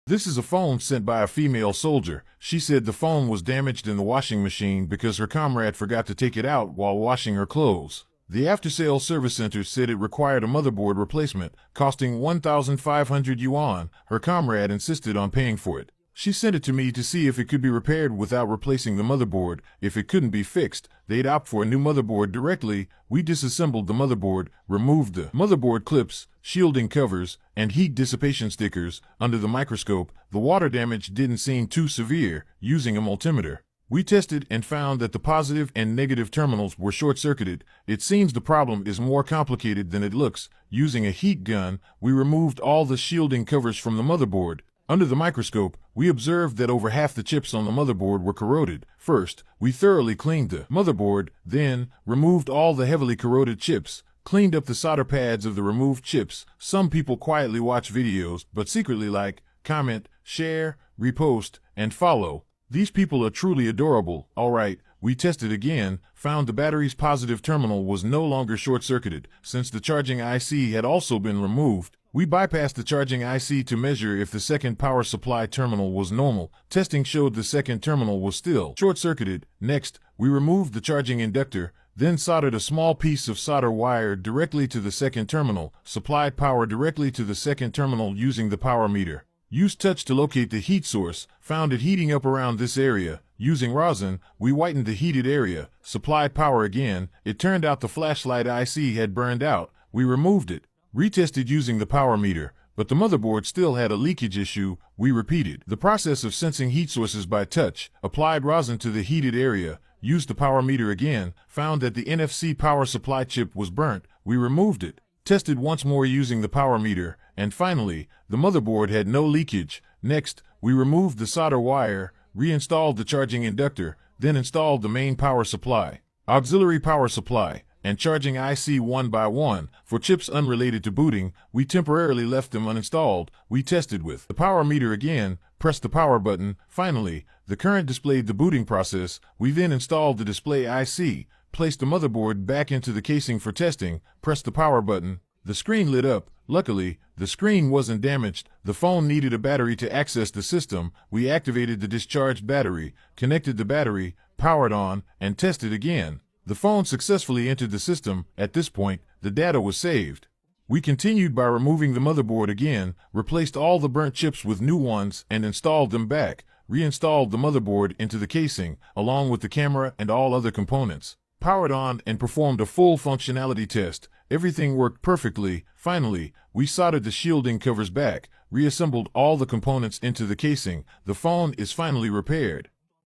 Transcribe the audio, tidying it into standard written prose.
This is a phone sent by a female soldier. She said the phone was damaged in the washing machine because her comrade forgot to take it out while washing her clothes. The after-sales service center said it required a motherboard replacement, costing 1,500 yuan. Her comrade insisted on paying for it. She sent it to me to see if it could be repaired without replacing the motherboard. If it couldn't be fixed, they'd opt for a new motherboard directly. We disassembled the motherboard, removed the motherboard clips, shielding covers, and heat dissipation stickers. Under the microscope, the water damage didn't seem too severe. Using a multimeter, we tested and found that the positive and negative terminals were short-circuited. It seems the problem is more complicated than it looks. Using a heat gun, we removed all the shielding covers from the motherboard. Under the microscope, we observed that over half the chips on the motherboard were corroded. First, we thoroughly cleaned the motherboard, then removed all the heavily corroded chips, cleaned up the solder pads of the removed chips. Some people quietly watch videos, but secretly like, comment, share, repost, and follow. These people are truly adorable. Alright, we tested again, found the battery's positive terminal was no longer short-circuited. Since the charging IC had also been removed, we bypassed the charging IC to measure if the second power supply terminal was normal. Testing showed the second terminal was still short-circuited. Next, we removed the charging inductor, then soldered a small piece of solder wire directly to the second terminal, supplied power directly to the second terminal using the power meter. Used touch to locate the heat source, found it heating up around this area. Using rosin, we whitened the heated area, supplied power again. It turned out the flashlight IC had burned out. We removed it. Retested using the power meter, but the motherboard still had a leakage issue. We repeated the process of sensing heat sources by touch, applied rosin to the heated area, used the power meter again, found that the NFC power supply chip was burnt. We removed it, tested once more using the power meter, and finally, the motherboard had no leakage. Next, we removed the solder wire, reinstalled the charging inductor, then installed the main power supply, auxiliary power supply, and charging IC one by one. For chips unrelated to booting, we temporarily left them uninstalled. We tested with the power meter again, pressed the power button. Finally, the current displayed the booting process. We then installed the display IC, placed the motherboard back into the casing for testing, pressed the power button. The screen lit up. Luckily, the screen wasn't damaged. The phone needed a battery to access the system. We activated the discharged battery, connected the battery, powered on, and tested again. The phone successfully entered the system. At this point, the data was saved. We continued by removing the motherboard again, replaced all the burnt chips with new ones, and installed them back, reinstalled the motherboard into the casing, along with the camera and all other components, powered on, and performed a full functionality test. Everything worked perfectly. Finally, we soldered the shielding covers back, reassembled all the components into the casing. The phone is finally repaired.